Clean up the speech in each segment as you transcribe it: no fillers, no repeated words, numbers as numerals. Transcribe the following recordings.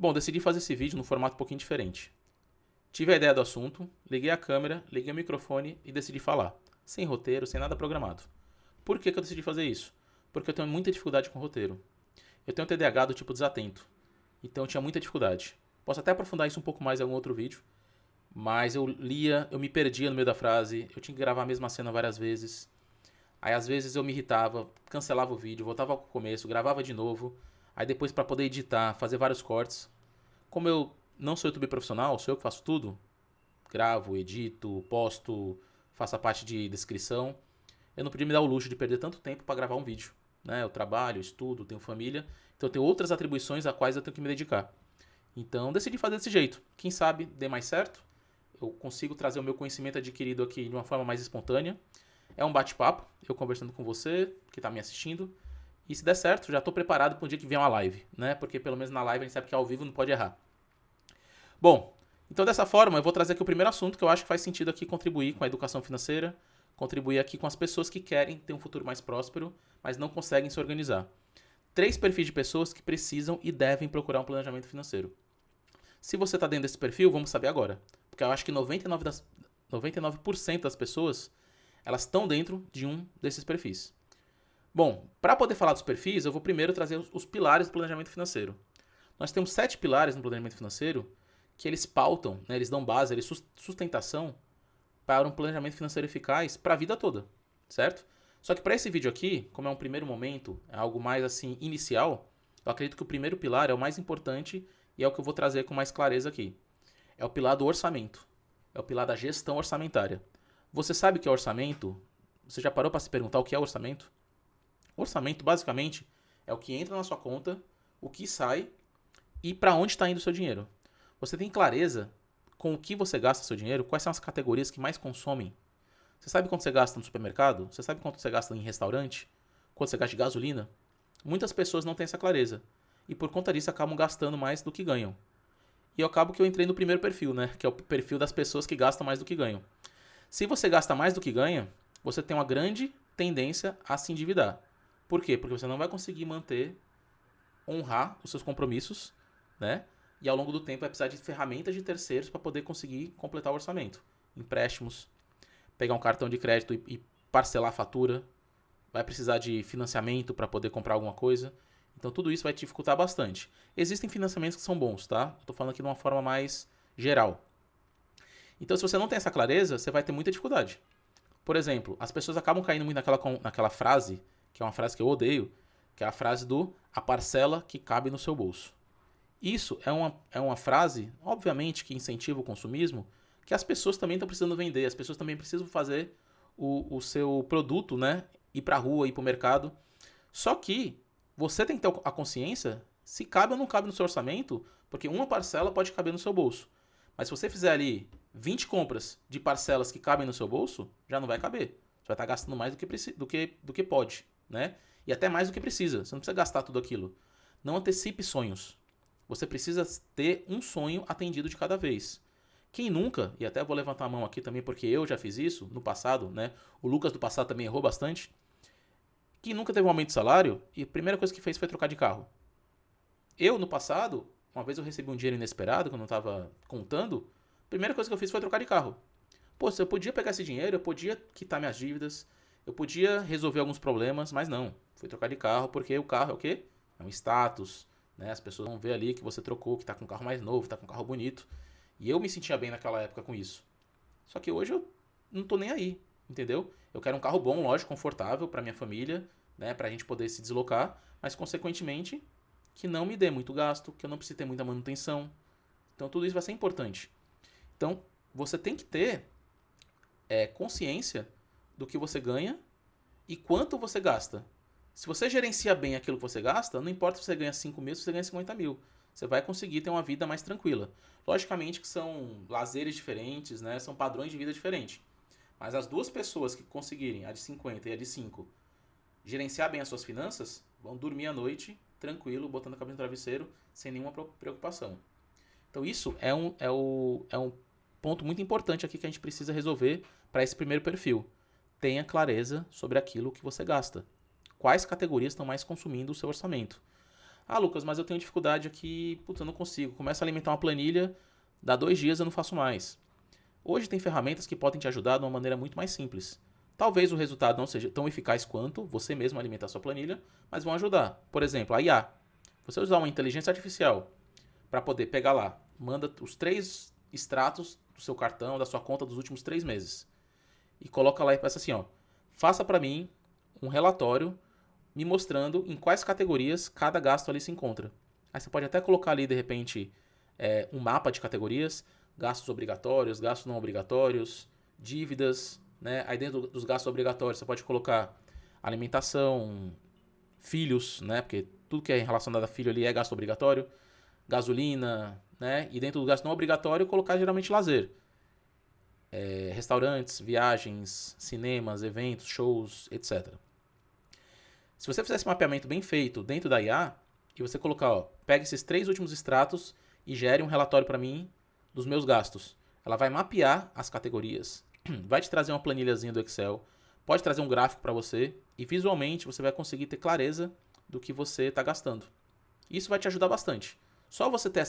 Bom, decidi fazer esse vídeo num formato um pouquinho diferente. Tive a ideia do assunto, liguei a câmera, liguei o microfone e decidi falar. Sem roteiro, sem nada programado. Por que eu decidi fazer isso? Porque eu tenho muita dificuldade com roteiro. Eu tenho TDAH do tipo desatento. Então eu tinha muita dificuldade. Posso até aprofundar isso um pouco mais em algum outro vídeo. Mas eu lia, eu me perdia no meio da frase, eu tinha que gravar a mesma cena várias vezes. Aí às vezes eu me irritava, cancelava o vídeo, voltava ao começo, gravava de novo. Aí depois para poder editar, fazer vários cortes. Como eu não sou youtuber profissional, sou eu que faço tudo. Gravo, edito, posto, faço a parte de descrição. Eu não podia me dar o luxo de perder tanto tempo para gravar um vídeo. Né? Eu trabalho, estudo, tenho família. Então eu tenho outras atribuições a quais eu tenho que me dedicar. Então decidi fazer desse jeito. Quem sabe dê mais certo. Eu consigo trazer o meu conhecimento adquirido aqui de uma forma mais espontânea. É um bate-papo, eu conversando com você, que está me assistindo. E se der certo, já estou preparado para o dia que vier uma live, né? Porque pelo menos na live a gente sabe que ao vivo não pode errar. Bom, então dessa forma eu vou trazer aqui o primeiro assunto que eu acho que faz sentido aqui contribuir com a educação financeira, contribuir aqui com as pessoas que querem ter um futuro mais próspero, mas não conseguem se organizar. 3 perfis de pessoas que precisam e devem procurar um planejamento financeiro. Se você está dentro desse perfil, vamos saber agora. Porque eu acho que 99% das pessoas elas estão dentro de um desses perfis. Bom, para poder falar dos perfis, eu vou primeiro trazer os pilares do planejamento financeiro. Nós temos 7 pilares no planejamento financeiro que eles pautam, né, eles dão base, eles sustentação para um planejamento financeiro eficaz para a vida toda, certo? Só que para esse vídeo aqui, como é um primeiro momento, é algo mais assim inicial, eu acredito que o primeiro pilar é o mais importante e é o que eu vou trazer com mais clareza aqui. É o pilar do orçamento. É o pilar da gestão orçamentária. Você sabe o que é orçamento? Você já parou para se perguntar o que é orçamento? Orçamento, basicamente, é o que entra na sua conta, o que sai e para onde está indo o seu dinheiro. Você tem clareza com o que você gasta seu dinheiro? Quais são as categorias que mais consomem? Você sabe quanto você gasta no supermercado? Você sabe quanto você gasta em restaurante? Quanto você gasta de gasolina? Muitas pessoas não têm essa clareza. E por conta disso acabam gastando mais do que ganham. E eu acabo que eu entrei no primeiro perfil, né? Que é o perfil das pessoas que gastam mais do que ganham. Se você gasta mais do que ganha, você tem uma grande tendência a se endividar. Por quê? Porque você não vai conseguir honrar os seus compromissos, né? E ao longo do tempo vai precisar de ferramentas de terceiros para poder conseguir completar o orçamento. Empréstimos, pegar um cartão de crédito e parcelar a fatura, vai precisar de financiamento para poder comprar alguma coisa. Então tudo isso vai te dificultar bastante. Existem financiamentos que são bons, tá? Estou falando aqui de uma forma mais geral. Então se você não tem essa clareza, você vai ter muita dificuldade. Por exemplo, as pessoas acabam caindo muito naquela frase, que é uma frase que eu odeio, que é a frase do a parcela que cabe no seu bolso. Isso é uma frase, obviamente, que incentiva o consumismo, que as pessoas também estão precisando vender, as pessoas também precisam fazer o seu produto, né? Ir para a rua, ir para o mercado. Só que você tem que ter a consciência se cabe ou não cabe no seu orçamento, porque uma parcela pode caber no seu bolso. Mas se você fizer ali 20 compras de parcelas que cabem no seu bolso, já não vai caber. Você vai estar gastando mais do que pode, né? E até mais do que precisa. Você não precisa gastar tudo aquilo. Não antecipe sonhos. Você precisa ter um sonho atendido de cada vez. Quem nunca, e até vou levantar a mão aqui também porque eu já fiz isso no passado, né? O Lucas do passado também errou bastante. Quem nunca teve um aumento de salário e a primeira coisa que fez foi trocar de carro. Eu, no passado, uma vez eu recebi um dinheiro inesperado que eu não estava contando, a primeira coisa que eu fiz foi trocar de carro. Pô, se eu podia pegar esse dinheiro, eu podia quitar minhas dívidas, eu podia resolver alguns problemas, mas não. Fui trocar de carro porque o carro é o quê? É um status, né? As pessoas vão ver ali que você trocou, que tá com um carro mais novo, tá com um carro bonito. E eu me sentia bem naquela época com isso. Só que hoje eu não tô nem aí, entendeu? Eu quero um carro bom, lógico, confortável para minha família, né, pra gente poder se deslocar, mas consequentemente que não me dê muito gasto, que eu não precise ter muita manutenção. Então tudo isso vai ser importante. Então você tem que ter consciência do que você ganha e quanto você gasta. Se você gerencia bem aquilo que você gasta, não importa se você ganha 5 mil, se você ganha 50 mil. Você vai conseguir ter uma vida mais tranquila. Logicamente que são lazeres diferentes, né? São padrões de vida diferentes. Mas as duas pessoas que conseguirem, a de 50 e a de 5, gerenciar bem as suas finanças, vão dormir à noite, tranquilo, botando a cabeça no travesseiro, sem nenhuma preocupação. Então isso é um ponto muito importante aqui que a gente precisa resolver para esse primeiro perfil. Tenha clareza sobre aquilo que você gasta. Quais categorias estão mais consumindo o seu orçamento? Ah, Lucas, mas eu tenho dificuldade aqui, puta, eu não consigo. Começa a alimentar uma planilha, dá 2 dias eu não faço mais. Hoje tem ferramentas que podem te ajudar de uma maneira muito mais simples. Talvez o resultado não seja tão eficaz quanto você mesmo alimentar sua planilha, mas vão ajudar. Por exemplo, a IA. Você usar uma inteligência artificial para poder pegar lá, manda os 3 extratos do seu cartão, da sua conta dos últimos 3 meses. E coloca lá e peça assim, ó, faça para mim um relatório me mostrando em quais categorias cada gasto ali se encontra. Aí você pode até colocar ali, de repente, um mapa de categorias, gastos obrigatórios, gastos não obrigatórios, dívidas, né? Aí dentro dos gastos obrigatórios você pode colocar alimentação, filhos, né? Porque tudo que é relacionado a filho ali é gasto obrigatório, gasolina, né? E dentro do gasto não obrigatório colocar geralmente lazer. Restaurantes, viagens, cinemas, eventos, shows, etc. Se você fizer esse mapeamento bem feito dentro da IA, e você colocar, ó, pega esses 3 últimos extratos e gere um relatório para mim dos meus gastos. Ela vai mapear as categorias, vai te trazer uma planilhazinha do Excel, pode trazer um gráfico para você e visualmente você vai conseguir ter clareza do que você está gastando. Isso vai te ajudar bastante. Só você ter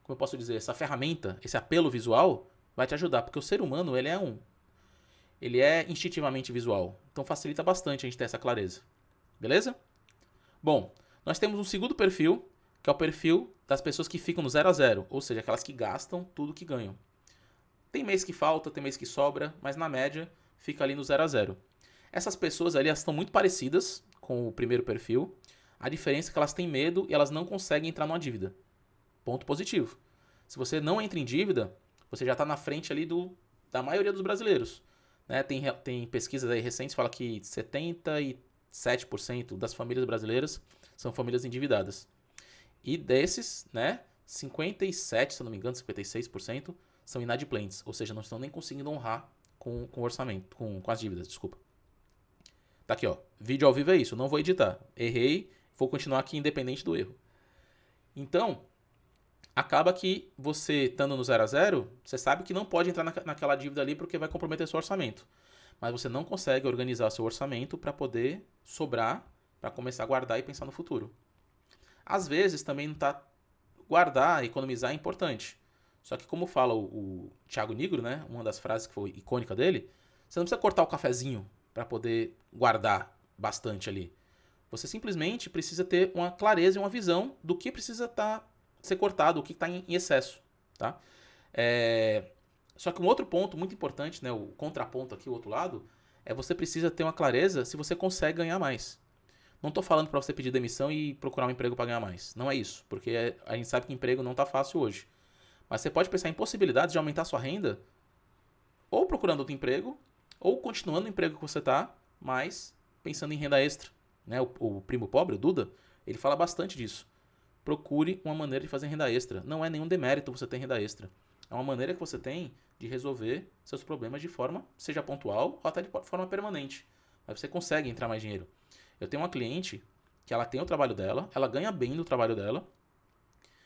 como eu posso dizer, essa ferramenta, esse apelo visual, vai te ajudar, porque o ser humano ele é instintivamente visual, então facilita bastante a gente ter essa clareza. Beleza? Bom, nós temos um segundo perfil, que é o perfil das pessoas que ficam no 0 a 0, ou seja, aquelas que gastam tudo que ganham. Tem mês que falta, tem mês que sobra, mas na média fica ali no 0 a 0. Essas pessoas ali elas estão muito parecidas com o primeiro perfil. A diferença é que elas têm medo e elas não conseguem entrar numa dívida. Ponto positivo. Se você não entra em dívida, você já está na frente ali da maioria dos brasileiros. Né? Tem pesquisas aí recentes que falam que 77% das famílias brasileiras são famílias endividadas. E desses, né, 57%, se eu não me engano, 56% são inadimplentes. Ou seja, não estão nem conseguindo honrar com o orçamento, com as dívidas, desculpa. Tá aqui, ó. Vídeo ao vivo é isso, não vou editar. Errei, vou continuar aqui independente do erro. Então, acaba que você, estando no 0 a 0, você sabe que não pode entrar naquela dívida ali porque vai comprometer seu orçamento. Mas você não consegue organizar seu orçamento para poder sobrar, para começar a guardar e pensar no futuro. Às vezes também não tá guardar, economizar é importante. Só que como fala o Thiago Nigro, né, uma das frases que foi icônica dele, você não precisa cortar o cafezinho para poder guardar bastante ali. Você simplesmente precisa ter uma clareza e uma visão do que precisa ser cortado, o que está em excesso. Tá? Só que um outro ponto muito importante, né, o contraponto aqui, o outro lado, é você precisa ter uma clareza se você consegue ganhar mais. Não estou falando para você pedir demissão e procurar um emprego para ganhar mais. Não é isso, porque a gente sabe que emprego não está fácil hoje. Mas você pode pensar em possibilidades de aumentar sua renda, ou procurando outro emprego, ou continuando no emprego que você está, mas pensando em renda extra. Né? O primo pobre, o Duda, ele fala bastante disso. Procure uma maneira de fazer renda extra. Não é nenhum demérito você ter renda extra. É uma maneira que você tem de resolver seus problemas de forma, seja pontual ou até de forma permanente. Mas você consegue entrar mais dinheiro. Eu tenho uma cliente que ela tem o trabalho dela, ela ganha bem no trabalho dela,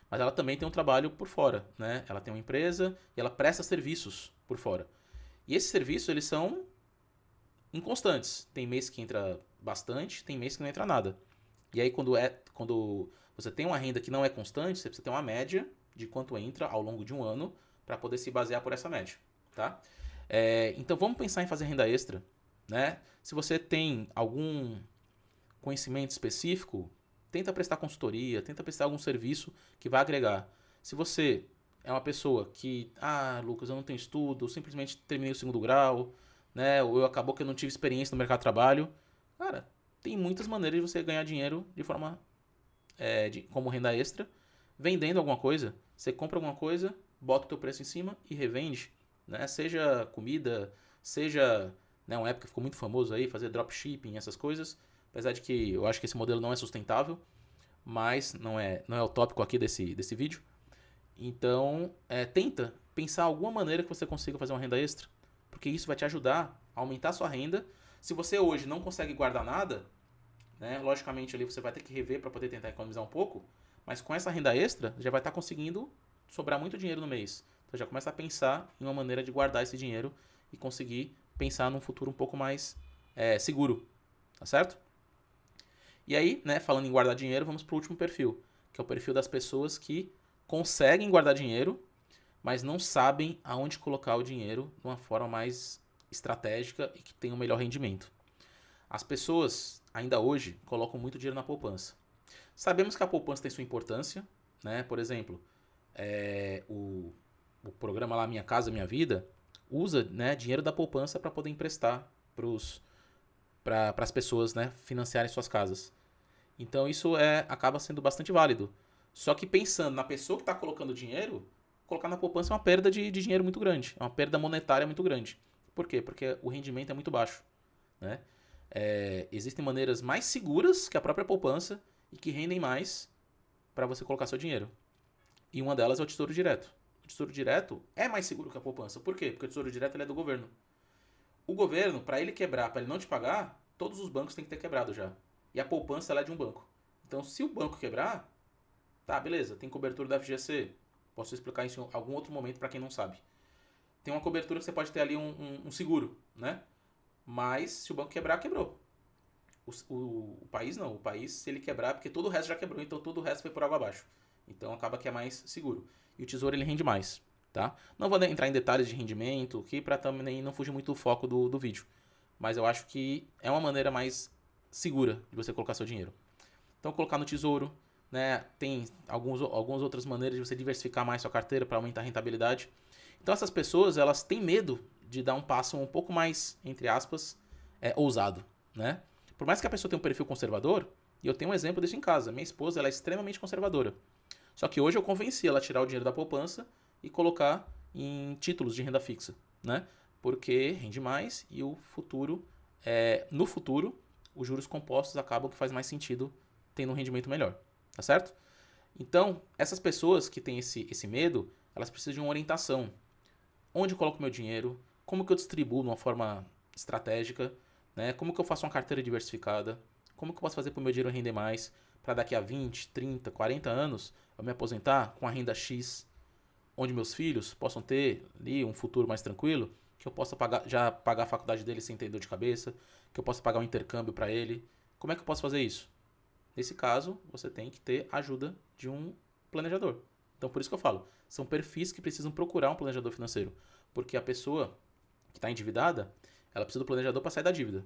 mas ela também tem um trabalho por fora, né? Ela tem uma empresa e ela presta serviços por fora. E esses serviços, eles são inconstantes. Tem mês que entra bastante, tem mês que não entra nada. E aí quando você tem uma renda que não é constante, você precisa ter uma média de quanto entra ao longo de um ano para poder se basear por essa média, tá? Então vamos pensar em fazer renda extra, né? Se você tem algum conhecimento específico, tenta prestar consultoria, tenta prestar algum serviço que vai agregar. Se você é uma pessoa que, Lucas, eu não tenho estudo, eu simplesmente terminei o segundo grau, né? Ou acabou que eu não tive experiência no mercado de trabalho, cara, tem muitas maneiras de você ganhar dinheiro de forma como renda extra, vendendo alguma coisa. Você compra alguma coisa, bota o teu preço em cima e revende, né? Seja comida, seja, né, uma época que ficou muito famoso aí, fazer dropshipping, essas coisas. Apesar de que eu acho que esse modelo não é sustentável, mas não é o tópico aqui desse vídeo. Então, tenta pensar alguma maneira que você consiga fazer uma renda extra, porque isso vai te ajudar a aumentar a sua renda. Se você hoje não consegue guardar nada, né, logicamente ali você vai ter que rever para poder tentar economizar um pouco, mas com essa renda extra já vai estar conseguindo sobrar muito dinheiro no mês. Então já começa a pensar em uma maneira de guardar esse dinheiro e conseguir pensar num futuro um pouco mais seguro, tá certo? E aí, né, falando em guardar dinheiro, vamos para o último perfil, que é o perfil das pessoas que conseguem guardar dinheiro, mas não sabem aonde colocar o dinheiro de uma forma mais estratégica e que tenha um melhor rendimento. As pessoas, ainda hoje, colocam muito dinheiro na poupança. Sabemos que a poupança tem sua importância, né? Por exemplo, o programa lá Minha Casa Minha Vida usa, né, dinheiro da poupança para poder emprestar para as pessoas, né, financiarem suas casas. Então isso acaba sendo bastante válido. Só que pensando na pessoa que está colocando dinheiro, colocar na poupança é uma perda de dinheiro muito grande. É uma perda monetária muito grande. Por quê? Porque o rendimento é muito baixo. Né? Existem maneiras mais seguras que a própria poupança e que rendem mais para você colocar seu dinheiro. E uma delas é o Tesouro Direto. O Tesouro Direto é mais seguro que a poupança. Por quê? Porque o Tesouro Direto ele é do governo. O governo, para ele quebrar, para ele não te pagar, todos os bancos têm que ter quebrado já. E a poupança ela é de um banco. Então, se o banco quebrar, tá, beleza, tem cobertura da FGC. Posso explicar isso em algum outro momento para quem não sabe. Tem uma cobertura que você pode ter ali um seguro, né? Mas se o banco quebrar, quebrou. O país não. O país, se ele quebrar, porque todo o resto já quebrou, então todo o resto foi por água abaixo. Então acaba que é mais seguro. E o tesouro ele rende mais, tá? Não vou entrar em detalhes de rendimento aqui para também não fugir muito do foco do vídeo. Mas eu acho que é uma maneira mais segura de você colocar seu dinheiro. Então colocar no tesouro, né? Tem algumas outras maneiras de você diversificar mais sua carteira para aumentar a rentabilidade. Então essas pessoas, elas têm medo de dar um passo um pouco mais, entre aspas, ousado, né? Por mais que a pessoa tenha um perfil conservador, e eu tenho um exemplo disso em casa. Minha esposa, ela é extremamente conservadora. Só que hoje eu convenci ela a tirar o dinheiro da poupança e colocar em títulos de renda fixa, né? Porque rende mais e no futuro, os juros compostos acabam que faz mais sentido tendo um rendimento melhor, tá certo? Então, essas pessoas que têm esse medo, elas precisam de uma orientação. Onde eu coloco meu dinheiro? Como que eu distribuo de uma forma estratégica? Né? Como que eu faço uma carteira diversificada? Como que eu posso fazer para o meu dinheiro render mais? Para daqui a 20, 30, 40 anos eu me aposentar com a renda X, onde meus filhos possam ter ali um futuro mais tranquilo, que eu possa já pagar a faculdade dele sem ter dor de cabeça, que eu possa pagar um intercâmbio para ele. Como é que eu posso fazer isso? Nesse caso, você tem que ter a ajuda de um planejador. Então, por isso que eu falo, são perfis que precisam procurar um planejador financeiro, porque a pessoa que está endividada, ela precisa do planejador para sair da dívida.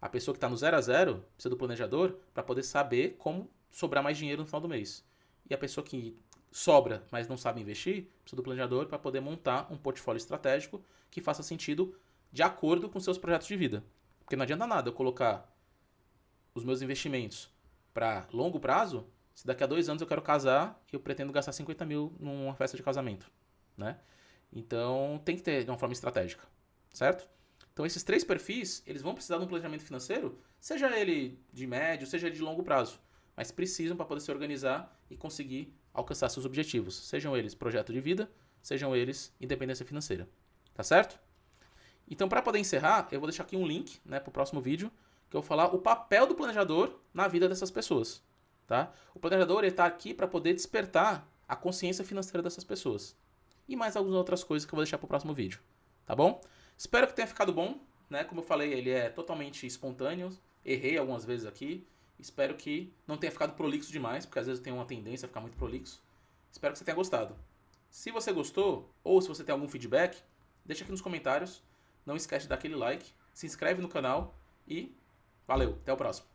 A pessoa que está no 0 a 0 precisa do planejador para poder saber como sobrar mais dinheiro no final do mês. E a pessoa que sobra, mas não sabe investir, precisa do planejador para poder montar um portfólio estratégico que faça sentido de acordo com seus projetos de vida. Porque não adianta nada eu colocar os meus investimentos para longo prazo, se daqui a 2 anos eu quero casar e eu pretendo gastar 50 mil numa festa de casamento, né? Então tem que ter de uma forma estratégica, certo? Então esses 3 perfis, eles vão precisar de um planejamento financeiro, seja ele de médio, seja ele de longo prazo, mas precisam para poder se organizar e conseguir alcançar seus objetivos, sejam eles projeto de vida, sejam eles independência financeira, tá certo? Então para poder encerrar, eu vou deixar aqui um link, né, para o próximo vídeo, que eu vou falar o papel do planejador na vida dessas pessoas, tá? O planejador está aqui para poder despertar a consciência financeira dessas pessoas. E mais algumas outras coisas que eu vou deixar para o próximo vídeo, tá bom? Espero que tenha ficado bom, né? Como eu falei, ele é totalmente espontâneo, errei algumas vezes aqui. Espero que não tenha ficado prolixo demais, porque às vezes eu tenho uma tendência a ficar muito prolixo. Espero que você tenha gostado. Se você gostou, ou se você tem algum feedback, deixa aqui nos comentários. Não esquece de dar aquele like, se inscreve no canal e valeu, até o próximo.